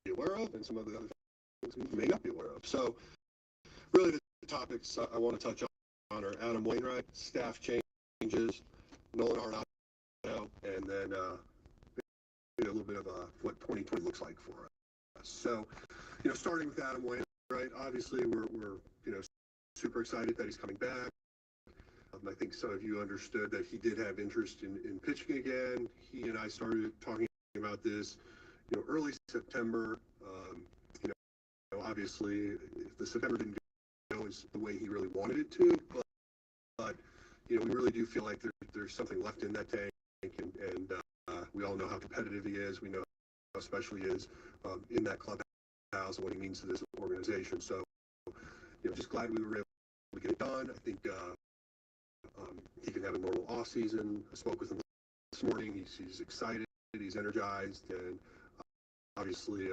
be aware of, and some of the other things we may not be aware of. So, really, the topics I want to touch on are Adam Wainwright, staff changes, Nolan Arenado, and then a little bit of what 2020 looks like for us. So, starting with Adam Wainwright, obviously we're super excited that he's coming back. I think some of you understood that he did have interest in pitching again. He and I started talking about this, early September. Obviously, the September didn't go as the way he really wanted it to, but we really do feel like there's something left in that tank, and we all know how competitive he is. We know how special he is in that clubhouse and what he means to this organization. So, just glad we were able to get it done. I think he can have a normal off season. I spoke with him this morning. He's excited. He's energized, and obviously,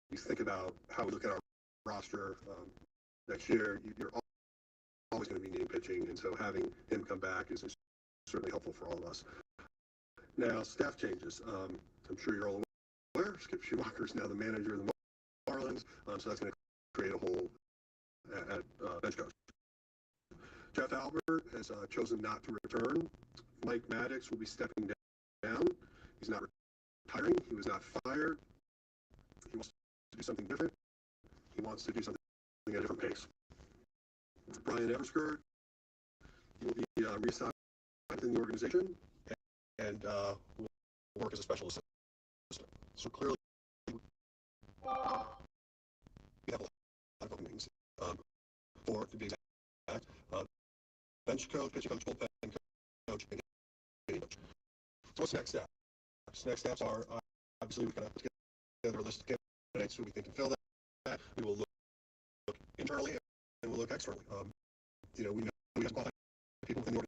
you think about how we look at our roster next year. You're always going to be needing pitching, and so having him come back is certainly helpful for all of us. Now, staff changes. I'm sure you're all aware. Skip Schumacher is now the manager of the Marlins, so that's going to create a hole at bench coach. Jeff Albert has chosen not to return. Mike Maddox will be stepping down. He's not retiring. He was not fired. He wants to do something different. He wants to do something at a different pace. Brian Everskirt will be reassigned within the organization and will work as a special assistant. So clearly, we have a lot of openings for, to be exact, bench coach, pitching coach, bullpen coach, and hitting coach. So what's next steps? Next steps are, obviously, we're going to put together a list of candidates who we think can fill that. We will look internally and we'll look externally. We know we have qualified people within the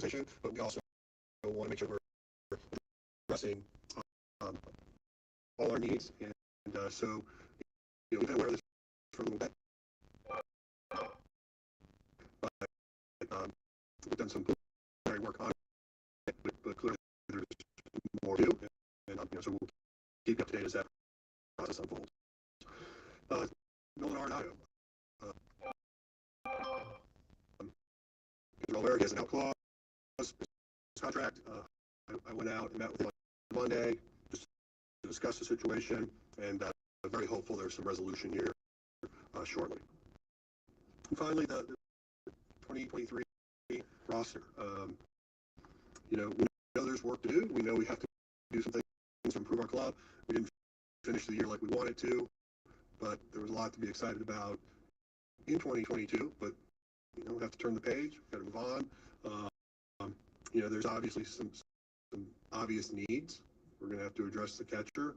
organization, but we also want to make sure we're addressing all our needs. And so, we've been aware of this for a little bit. But we've done some preliminary work on it, but clearly there's more to do. And so we'll keep you up to date as that process unfolds. Nolan Arenado. You're aware he has an out clause. His contract. I went out and met with him on Monday just to discuss the situation, and I'm very hopeful there's some resolution here shortly. And finally, the 2023 roster. We know there's work to do. We know we have to do some things to improve our club. We didn't finish the year like we wanted to, but there was a lot to be excited about in 2022. But we have to turn the page. We've got to move on. There's obviously some obvious needs. We're going to have to address the catcher.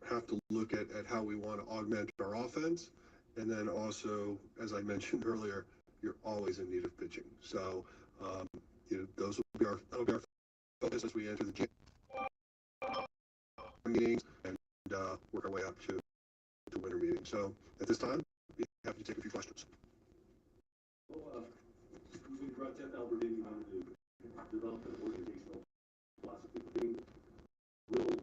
Have to look at how we want to augment our offense. And then also, as I mentioned earlier, you're always in need of pitching. So, that'll be our focus as we enter the meetings and work our way up to winter meetings. So, at this time, we have to take a few questions. Well, we brought Jeff Albert in to develop an organizational philosophy. Will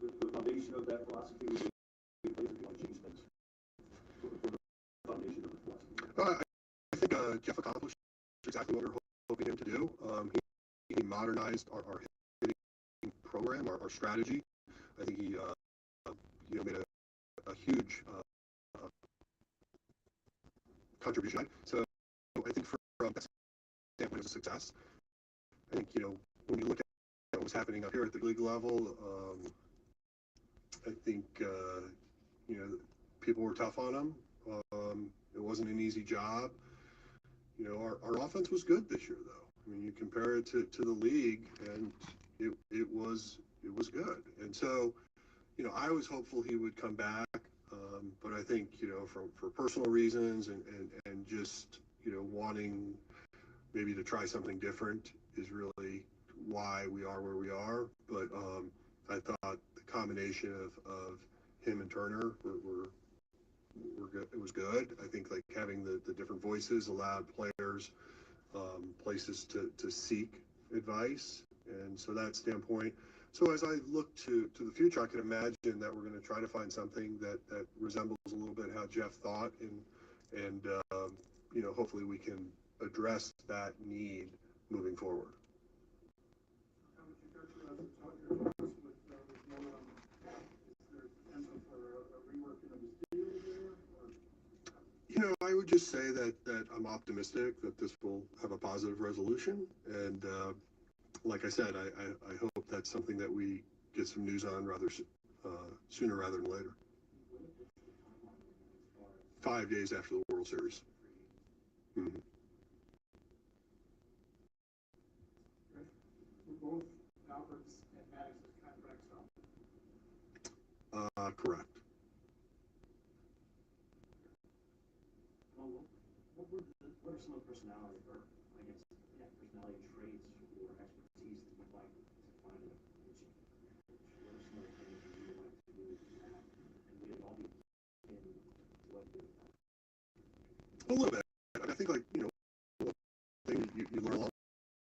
the foundation of that philosophy be in place if you want to change things? For the foundation of the philosophy? I think Jeff accomplished exactly what we were hoping him to do. He modernized our hitting program, our strategy. I think he made a huge contribution. So I think from that standpoint, it was a success. I think when you look at what was happening up here at the league level, I think people were tough on him. It wasn't an easy job. Our offense was good this year, though. I mean, you compare it to the league, and it was good. And so, I was hopeful he would come back, but I think for personal reasons and just wanting maybe to try something different is really why we are where we are. But I thought the combination of him and Turner were were good. It was good. I think like having the different voices allowed players places to seek advice, and so that standpoint. So as I look to the future, I can imagine that we're going to try to find something that resembles a little bit how Jeff thought, and hopefully we can address that need moving forward. How would you characterize the talk with Noah? Is there potential for a reworking of the steel there? I would just say that I'm optimistic that this will have a positive resolution, and like I said, I hope that's something that we get some news on sooner rather than later. 5 days after the World Series. Mm-hmm. Both Albert's and Maddox's contracts up. Correct. Well, what are some of the personality, or I guess, personality traits or expertise that you'd like to find in a pitching? What are some of the things that you would like to do with that? And we have all be in what do that? A little bit. I think one thing you learn along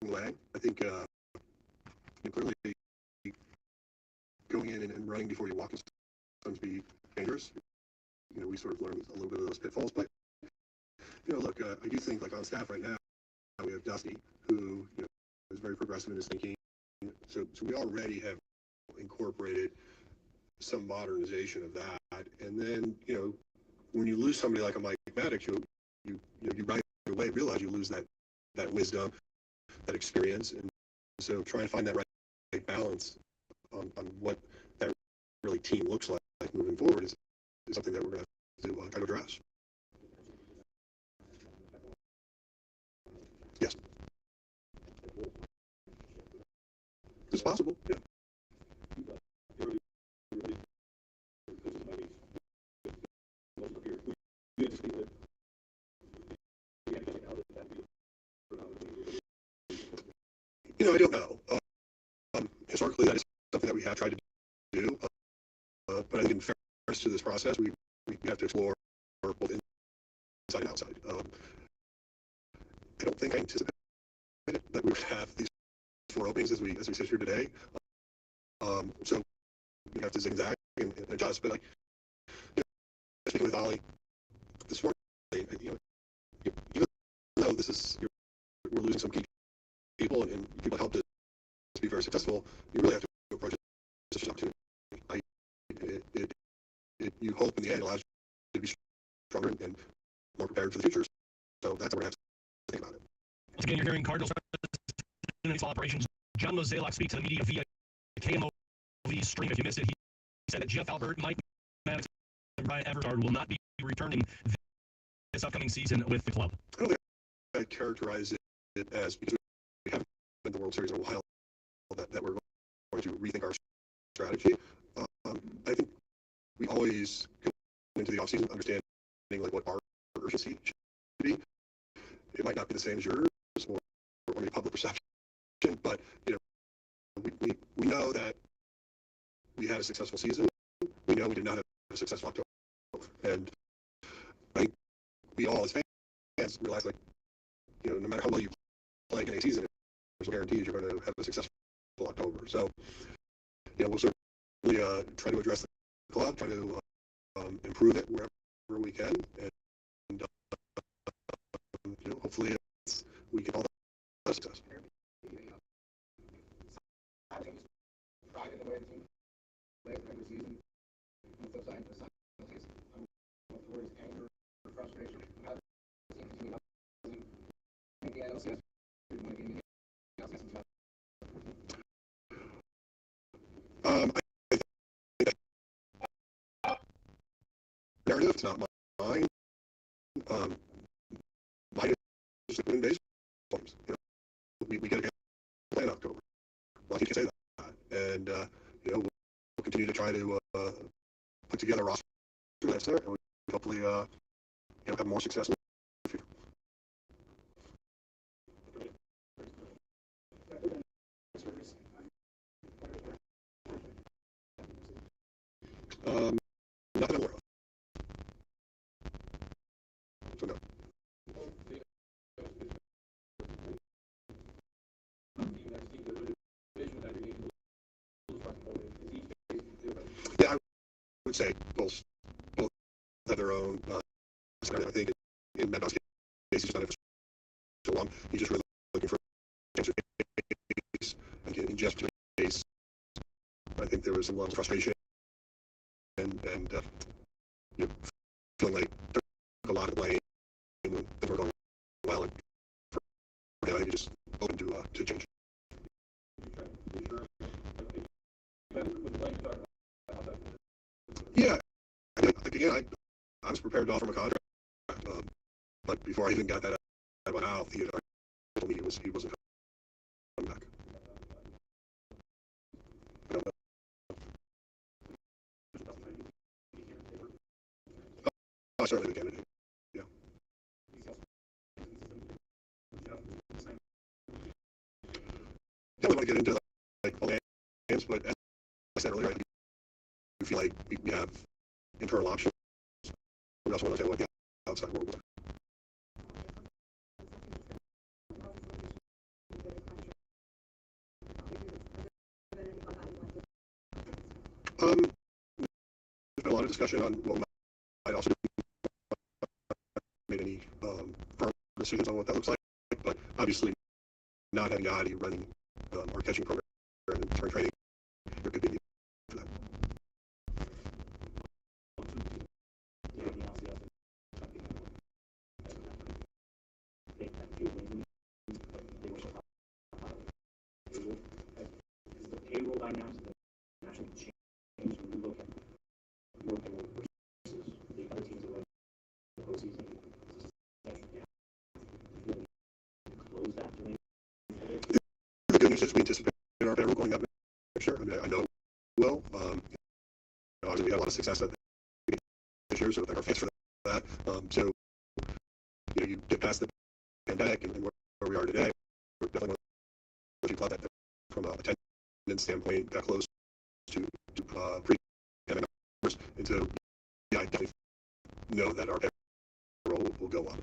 the way. I think clearly going in and running before you walk can sometimes be dangerous. We sort of learned a little bit of those pitfalls, but look, I do think like on staff right now we have Dusty, who is very progressive in his thinking. So we already have incorporated some modernization of that, and then when you lose somebody like a Mike Maddox, you right away realize you lose that wisdom, that experience, and so trying to find that right balance on what that really team looks like moving forward is something that we're going to have to try to address. Yes, it's possible. Yeah. I don't know. Historically, that is something that we have tried to do, but I think in fairness to this process, we have to explore both inside and outside. I don't think I anticipated that we would have these 4 openings as we sit here today. So we have to zigzag and adjust. But speaking with Ollie this morning, even though we're losing some key people and people helped us be very successful, you really have to approach it as an opportunity. You hope in the end allows you to be stronger and more prepared for the future. So that's what we're going to have to think about it. Once again, you're hearing Cardinals President of Operations John Mozeliak speak to the media via KMOV stream. If you missed it, he said that Jeff Albert, Mike Maddox, and Brian Everard will not be returning this upcoming season with the club. I don't think I characterize it as, because we haven't been in the World Series in a while, that we're going to rethink our strategy. I think we always go into the offseason understanding like what our urgency should be. It might not be the same as yours or maybe public perception, but we know that we had a successful season. We know we did not have a successful October, and I think we all as fans realize no matter how well you play in a season, there's no guarantees you're going to have a successful October. So we'll certainly try to address the club, try to improve it wherever we can, and hopefully we get all that success. I think narrative, it's not mine. Mine is the win baseball teams. We got to play in October. Well, I can say that, and we'll continue to try to put together a roster that's there, and we hopefully have more success in the future. Not that I'm aware of. would say both have their own. I think in Matt Dobbs' case, he's done it for so long. He's just really looking for a change of pace. And in Jeff's case, I think there was some level of frustration and you know, feeling like took a lot of blame when things were going well. And for him, I think he's just open to change. Yeah, like again, I was prepared to offer him a contract, but before I even got that out of my mouth, he had told me he wasn't coming back. I don't know. Oh, certainly the candidate. Yeah. Don't want to get into like all the names, but as I said earlier, I do feel like we have internal options. We also want to say what the outside world was. There's been a lot of discussion on what might also made any firm decisions on what that looks like, but obviously not having Yachty running our catching program and return training, there could be a need for that. The good news is we anticipate our payroll going up next year. I mean, I know it will. Obviously, we had a lot of success at this year, so I thank our fans for that. So, you get past the pandemic and where we are today, we're definitely one of the few clubs that, from a attendance standpoint, got close to pre-pandemic numbers. And so, yeah, I definitely know that our payroll will go up.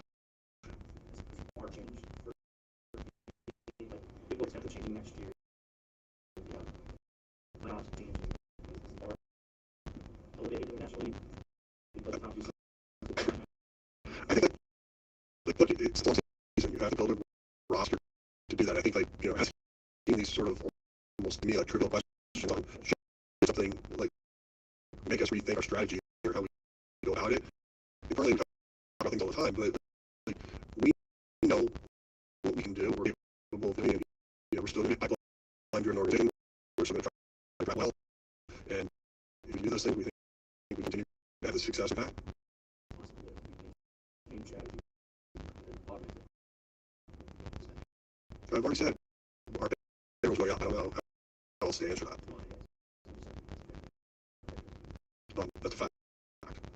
Changing next year. I think look, it's long season. You have to build a roster to do that. I think asking these sort of almost to me like trivial questions on something like make us rethink our strategy or how we go about it. We probably talk about things all the time, but we know what we can do. We're capable of doing it. We're still going to be pipeline driven organization. We're still going to try to drive well. And if you do those things, we think we continue to have the success we've had. I've already said our payroll's going up. I don't know how else to answer that. That's a fact.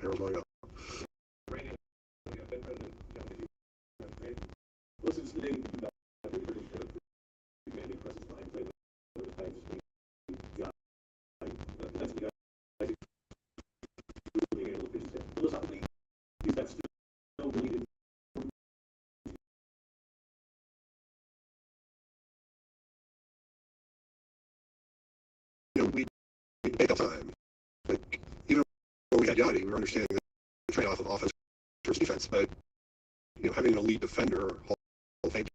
Payroll's going up. We take up time. Like, even when we had Yachty, we were understanding the trade-off of offense versus defense. But having an elite defender, Hall of Fame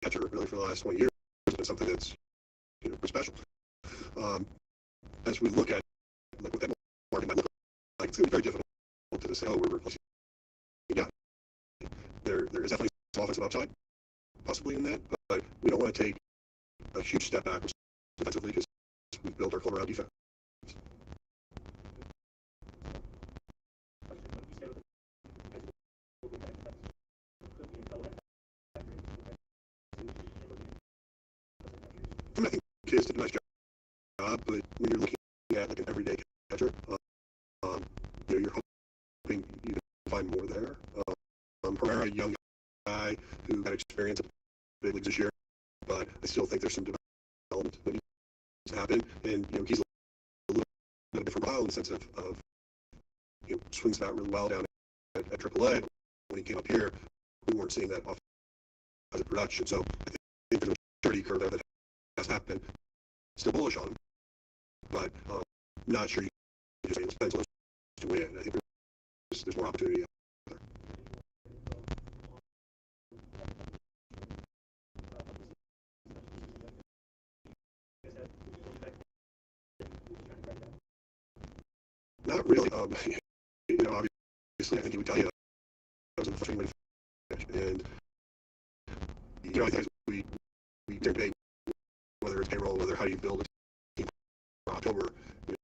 catcher, really for the last 20 years has been something that's special. As we look at what that market might look like, it's going to be very difficult to say, oh, we're replacing Yachty. There is definitely some offensive upside, possibly in that, but we don't want to take a huge step backwards defensively because we've built our club around defense. I think kids did a nice job, but when you're looking at like an everyday catcher, you're hoping you can find more there. Herrera, a young guy who got experience at the big leagues this year, but I still think there's some development that needs to happen. And he's a little bit of a different style in the sense of swings that really well down at AAA. When he came up here, we weren't seeing that off as a production. So I think there's a maturity curve there that has happened. Still bullish on him, but not sure you can just say it's pencil to win. I think there's more opportunity out there. Not really. Obviously, I think he would tell you that was a frustrating way to finish. And, I think we debate whether it's payroll, whether how you build a team for October. I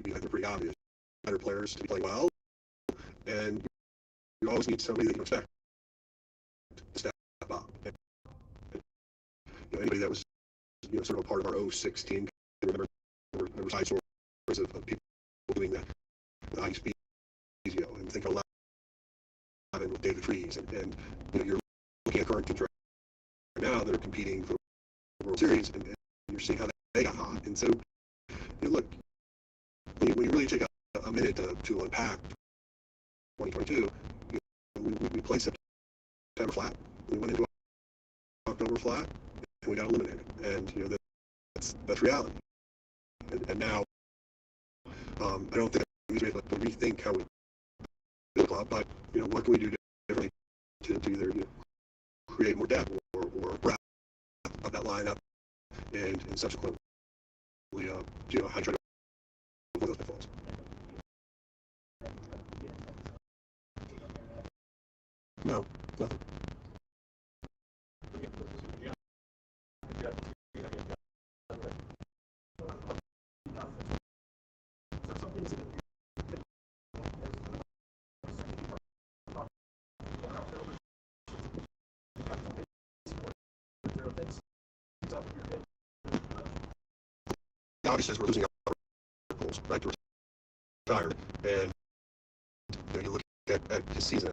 think they're pretty obvious. Better players to be playing well, and you always need somebody that you expect to step up. And, anybody that was, sort of a part of our 06 team can remember side stories of people doing that. Ice Bezio and think of 11 with David Freese, and you're looking at current teams right now that are competing for the World Series, and you're seeing how they got hot. And so, look, when you really take a minute to unpack 2022, we played September flat, we went into October flat, and we got eliminated. And that's reality. And now, I don't think we have to rethink how we build a club, but what can we do differently to either create more depth or breadth of that lineup, and subsequently how to try to avoid those pitfalls. No, nothing. Obviously, as we're losing our goals, right, to retire, and you look at his season.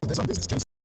This on business.